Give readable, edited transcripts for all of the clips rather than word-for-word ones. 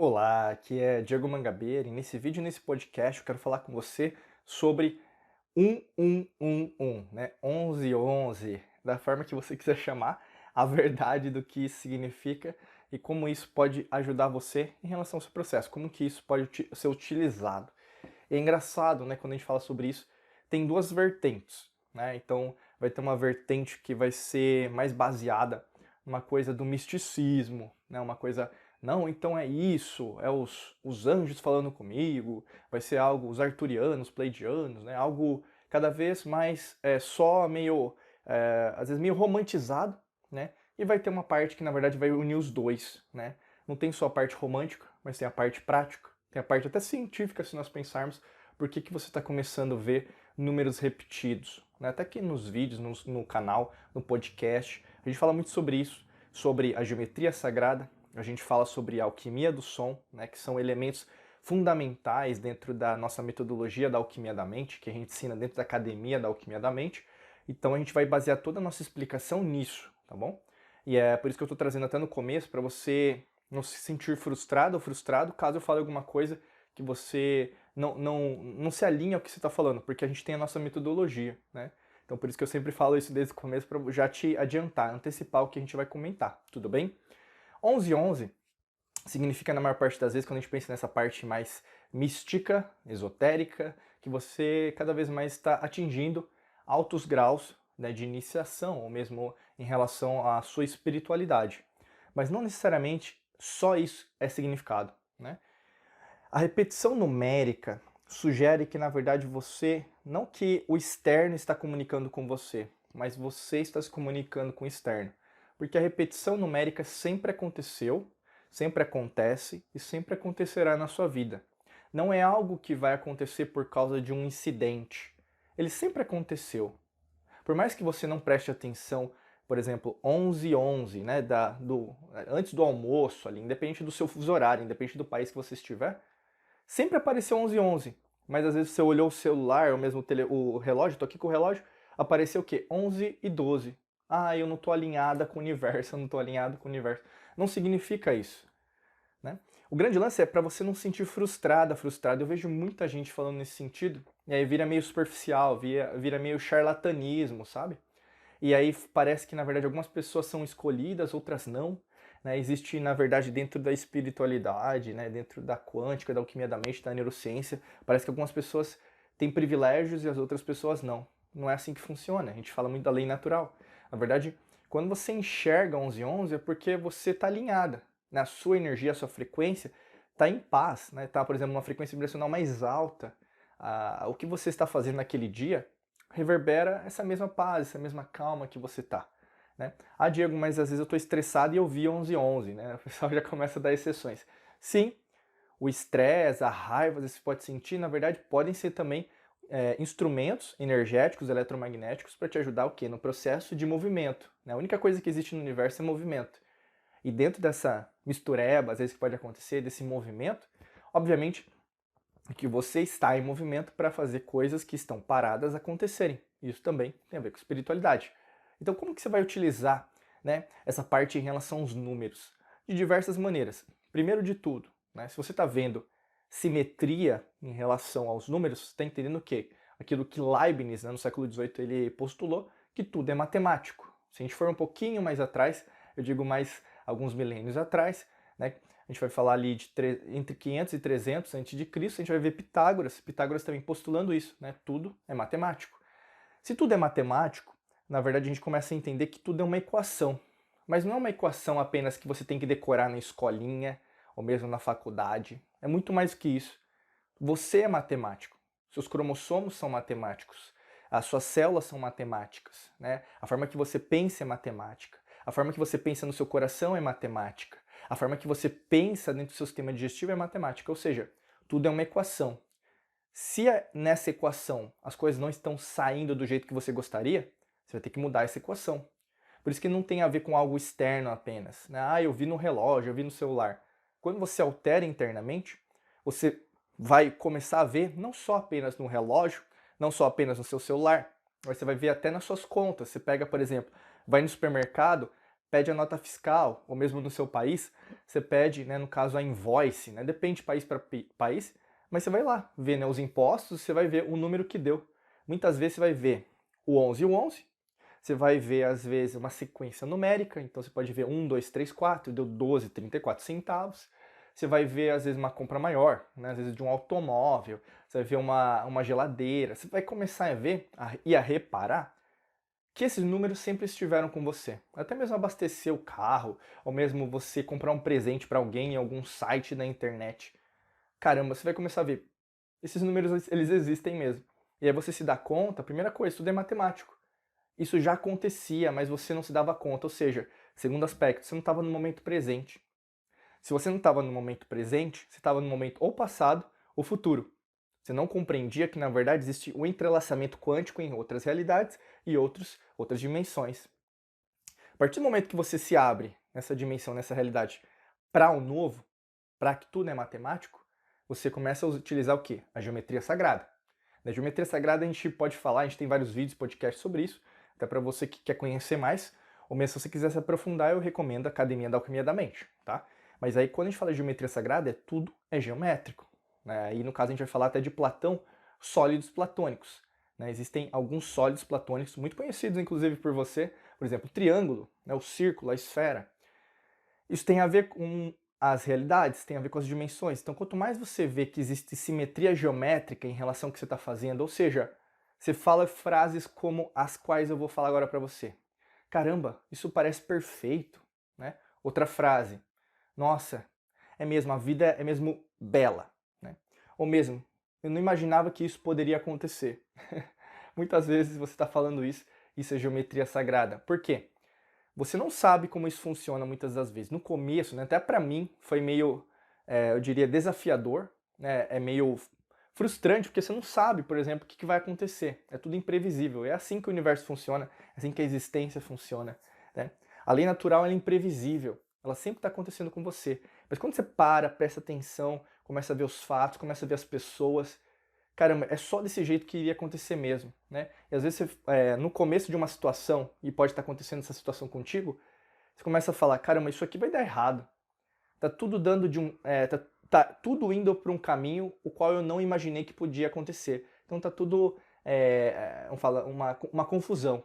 Olá, aqui é Diego Mangabeira e nesse vídeo, nesse podcast, eu quero falar com você sobre 1111, né? 1111, da forma que você quiser chamar, a verdade do que isso significa e como isso pode ajudar você em relação ao seu processo, como que isso pode ser utilizado. E é engraçado, né, quando a gente fala sobre isso, tem duas vertentes, né? Então, vai ter uma vertente que vai ser mais baseada numa coisa do misticismo, né? Uma coisa, não, então é isso, é os anjos falando comigo, vai ser algo, os arturianos, pleidianos, né? Algo cada vez mais só meio, às vezes meio romantizado, né? E vai ter uma parte que, na verdade, vai unir os dois, né? Não tem só a parte romântica, mas tem a parte prática, tem a parte até científica, se nós pensarmos, por que você está começando a ver números repetidos. Né? Até que nos vídeos, no canal, no podcast, a gente fala muito sobre isso, sobre a geometria sagrada, a gente fala sobre a alquimia do som, né, que são elementos fundamentais dentro da nossa metodologia da alquimia da mente, que a gente ensina dentro da academia da alquimia da mente. Então a gente vai basear toda a nossa explicação nisso, tá bom? E é por isso que eu estou trazendo até no começo, para você não se sentir frustrado ou frustrado caso eu fale alguma coisa que você não se alinha ao que você está falando, porque a gente tem a nossa metodologia, né? Então por isso que eu sempre falo isso desde o começo, para já te adiantar, antecipar o que a gente vai comentar, tudo bem? 1111 significa, na maior parte das vezes, quando a gente pensa nessa parte mais mística, esotérica, que você cada vez mais está atingindo altos graus, né, de iniciação, ou mesmo em relação à sua espiritualidade. Mas não necessariamente só isso é significado, né? A repetição numérica sugere que, na verdade, você, não que o externo está comunicando com você, mas você está se comunicando com o externo. Porque a repetição numérica sempre aconteceu, sempre acontece e sempre acontecerá na sua vida. Não é algo que vai acontecer por causa de um incidente. Ele sempre aconteceu. Por mais que você não preste atenção, por exemplo, 11h11, né, antes do almoço, ali, independente do seu fuso horário, independente do país que você estiver, sempre apareceu 11h11, mas às vezes você olhou o celular, ou mesmo o relógio, tô aqui com o relógio, apareceu o quê? 11h12. Ah, eu não tô alinhada com o universo, eu não tô alinhado com o universo. Não significa isso, né? O grande lance é para você não se sentir frustrado. Eu vejo muita gente falando nesse sentido, e aí vira meio superficial, vira meio charlatanismo, sabe? E aí parece que, na verdade, algumas pessoas são escolhidas, outras não. Né? Existe, na verdade, dentro da espiritualidade, né? Dentro da quântica, da alquimia da mente, da neurociência, parece que algumas pessoas têm privilégios e as outras pessoas não. Não é assim que funciona. A gente fala muito da lei natural. Na verdade, quando você enxerga 1111 é porque você está alinhada. Né? A sua energia, a sua frequência está em paz. Né? Tá, por exemplo, uma frequência vibracional mais alta. O que você está fazendo naquele dia reverbera essa mesma paz, essa mesma calma que você tá, né? Ah, Diego, mas às vezes eu tô estressado e eu vi 11h11, né? O pessoal já começa a dar exceções. Sim, o estresse, a raiva, você pode sentir, na verdade, podem ser também instrumentos energéticos, eletromagnéticos, para te ajudar o quê? No processo de movimento, né? A única coisa que existe no universo é movimento. E dentro dessa mistureba, às vezes que pode acontecer, desse movimento, obviamente, que você está em movimento para fazer coisas que estão paradas acontecerem. Isso também tem a ver com espiritualidade. Então, como que você vai utilizar, né, essa parte em relação aos números? De diversas maneiras. Primeiro de tudo, né, se você está vendo simetria em relação aos números, você está entendendo o quê? Aquilo que Leibniz, né, no século XVIII, ele postulou, que tudo é matemático. Se a gente for um pouquinho mais atrás, eu digo mais alguns milênios atrás, né, a gente vai falar ali de entre 500 e 300 a.C., a gente vai ver Pitágoras. Pitágoras também postulando isso, né? Tudo é matemático. Se tudo é matemático, na verdade a gente começa a entender que tudo é uma equação. Mas não é uma equação apenas que você tem que decorar na escolinha ou mesmo na faculdade. É muito mais do que isso. Você é matemático. Seus cromossomos são matemáticos. As suas células são matemáticas, né? A forma que você pensa é matemática. A forma que você pensa no seu coração é matemática. A forma que você pensa dentro do seu sistema digestivo é matemática, ou seja, tudo é uma equação. Se nessa equação as coisas não estão saindo do jeito que você gostaria, você vai ter que mudar essa equação. Por isso que não tem a ver com algo externo apenas, né? Ah, eu vi no relógio, eu vi no celular. Quando você altera internamente, você vai começar a ver não só apenas no relógio, não só apenas no seu celular, mas você vai ver até nas suas contas. Você pega, por exemplo, vai no supermercado, pede a nota fiscal, ou mesmo no seu país, você pede, né, no caso, a invoice, né, depende de país para país, mas você vai lá ver, né, os impostos, você vai ver o número que deu. Muitas vezes você vai ver o 11 e o 11, você vai ver, às vezes, uma sequência numérica, então você pode ver 1, 2, 3, 4, deu 12,34 centavos. Você vai ver, às vezes, uma compra maior, né, às vezes de um automóvel, você vai ver uma geladeira, você vai começar a ver e a reparar que esses números sempre estiveram com você. Até mesmo abastecer o carro, ou mesmo você comprar um presente para alguém em algum site da internet. Caramba, você vai começar a ver, esses números eles existem mesmo. E aí você se dá conta, a primeira coisa, tudo é matemático. Isso já acontecia, mas você não se dava conta, ou seja, segundo aspecto, você não estava no momento presente. Se você não estava no momento presente, você estava no momento ou passado ou futuro. Você não compreendia que, na verdade, existe um entrelaçamento quântico em outras realidades e outras dimensões. A partir do momento que você se abre nessa dimensão, nessa realidade, para o novo, para que tudo é matemático, você começa a utilizar o quê? A geometria sagrada. Na geometria sagrada a gente pode falar, a gente tem vários vídeos, podcasts sobre isso, até para você que quer conhecer mais, ou mesmo se você quiser se aprofundar, eu recomendo a Academia da Alquimia da Mente, tá? Mas aí quando a gente fala de geometria sagrada, tudo é geométrico, né? E no caso a gente vai falar até de Platão, sólidos platônicos, né? Existem alguns sólidos platônicos muito conhecidos, inclusive por você, por exemplo, o triângulo, né? O círculo, a esfera. Isso tem a ver com as realidades, tem a ver com as dimensões. Então, quanto mais você vê que existe simetria geométrica em relação ao que você está fazendo, ou seja, você fala frases como as quais eu vou falar agora para você. Caramba, isso parece perfeito, né? Outra frase. Nossa, é mesmo, a vida é mesmo bela, né? Ou mesmo, eu não imaginava que isso poderia acontecer. Muitas vezes você está falando isso é geometria sagrada. Por quê? Você não sabe como isso funciona muitas das vezes. No começo, né, até para mim, foi meio, eu diria, desafiador, né, é meio frustrante, porque você não sabe, por exemplo, o que vai acontecer. É tudo imprevisível. É assim que o universo funciona, é assim que a existência funciona. Né? A lei natural é imprevisível. Ela sempre está acontecendo com você. Mas quando você para, presta atenção, começa a ver os fatos, começa a ver as pessoas, caramba, é só desse jeito que iria acontecer mesmo, né? E às vezes você, no começo de uma situação, e pode estar acontecendo essa situação contigo, você começa a falar, caramba, isso aqui vai dar errado. Tá tudo dando de um, tá tudo indo para um caminho o qual eu não imaginei que podia acontecer. Então tá tudo, vamos falar, uma confusão.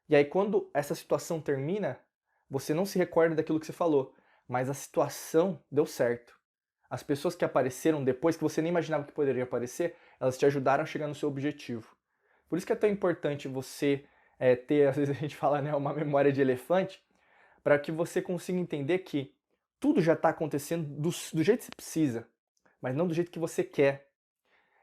E aí quando essa situação termina, você não se recorda daquilo que você falou, mas a situação deu certo. As pessoas que apareceram depois, que você nem imaginava que poderiam aparecer, elas te ajudaram a chegar no seu objetivo. Por isso que é tão importante você ter, às vezes a gente fala, né, uma memória de elefante, para que você consiga entender que tudo já está acontecendo do jeito que você precisa, mas não do jeito que você quer.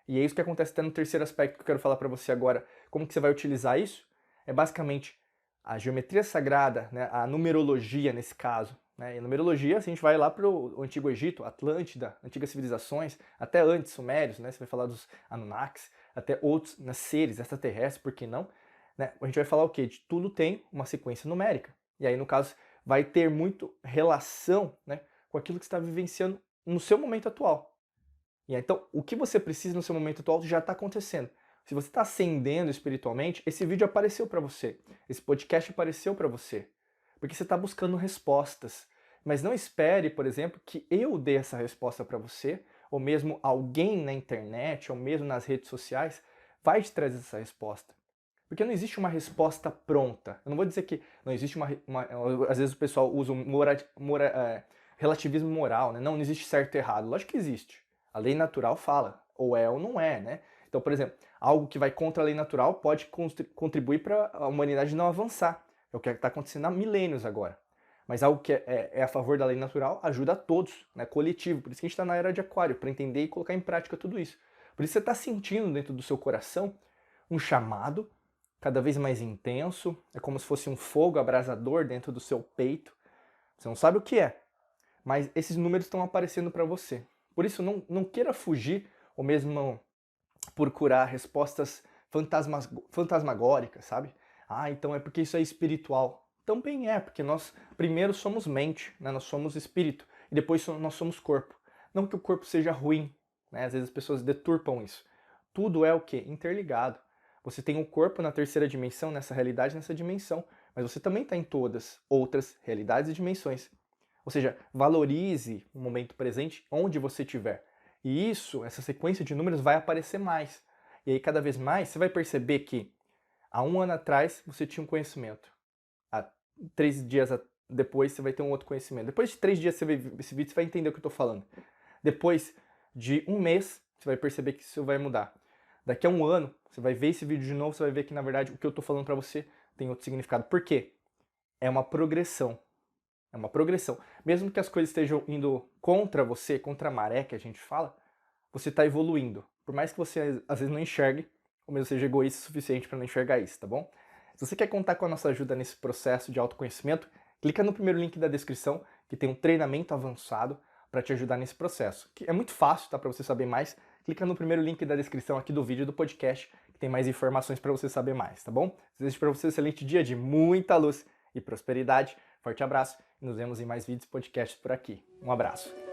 E é isso que acontece até no terceiro aspecto que eu quero falar para você agora. Como que você vai utilizar isso? É basicamente a geometria sagrada, né, a numerologia nesse caso. Né? E a numerologia, se a gente vai lá para o Antigo Egito, Atlântida, antigas civilizações, até antes, Sumérios, né, você vai falar dos Anunnakis, até outros, né, seres extraterrestres, por que não? Né? A gente vai falar o quê? De tudo tem uma sequência numérica. E aí, no caso, vai ter muito relação, né, com aquilo que você está vivenciando no seu momento atual. E aí, então, o que você precisa no seu momento atual já está acontecendo. Se você está ascendendo espiritualmente, esse vídeo apareceu para você, esse podcast apareceu para você, porque você está buscando respostas. Mas não espere, por exemplo, que eu dê essa resposta para você, ou mesmo alguém na internet, ou mesmo nas redes sociais, vai te trazer essa resposta. Porque não existe uma resposta pronta. Eu não vou dizer que não existe às vezes o pessoal usa relativismo moral, né? Não existe certo e errado. Lógico que existe. A lei natural fala, ou é ou não é, né? Então, por exemplo, algo que vai contra a lei natural pode contribuir para a humanidade não avançar. É o que está acontecendo há milênios agora. Mas algo que é a favor da lei natural ajuda a todos, né? Coletivo. Por isso que a gente está na era de Aquário, para entender e colocar em prática tudo isso. Por isso você está sentindo dentro do seu coração um chamado cada vez mais intenso, é como se fosse um fogo abrasador dentro do seu peito. Você não sabe o que é, mas esses números estão aparecendo para você. Por isso, não queira fugir ou mesmo procurar respostas fantasmagóricas, sabe? Ah, então é porque isso é espiritual. Também é, porque nós primeiro somos mente, né? Nós somos espírito, e depois nós somos corpo. Não que o corpo seja ruim, né? Às vezes as pessoas deturpam isso. Tudo é o quê? Interligado. Você tem um corpo na terceira dimensão, nessa realidade, nessa dimensão, mas você também está em todas outras realidades e dimensões. Ou seja, valorize o momento presente onde você estiver. E isso, essa sequência de números vai aparecer mais. E aí, cada vez mais, você vai perceber que há um ano atrás você tinha um conhecimento. Há 3 dias depois você vai ter um outro conhecimento. Depois de 3 dias você vê esse vídeo, você vai entender o que eu estou falando. Depois de um mês, você vai perceber que isso vai mudar. Daqui a um ano, você vai ver esse vídeo de novo, você vai ver que, na verdade, o que eu estou falando para você tem outro significado. Por quê? É uma progressão. É uma progressão. Mesmo que as coisas estejam indo contra você, contra a maré que a gente fala, você está evoluindo. Por mais que você às vezes não enxergue, ou mesmo seja egoísta o suficiente para não enxergar isso, tá bom? Se você quer contar com a nossa ajuda nesse processo de autoconhecimento, clica no primeiro link da descrição, que tem um treinamento avançado para te ajudar nesse processo. Que é muito fácil, tá? Para você saber mais, clica no primeiro link da descrição aqui do vídeo do podcast, que tem mais informações para você saber mais, tá bom? Desejo para você um excelente dia de muita luz e prosperidade. Forte abraço e nos vemos em mais vídeos e podcasts por aqui. Um abraço.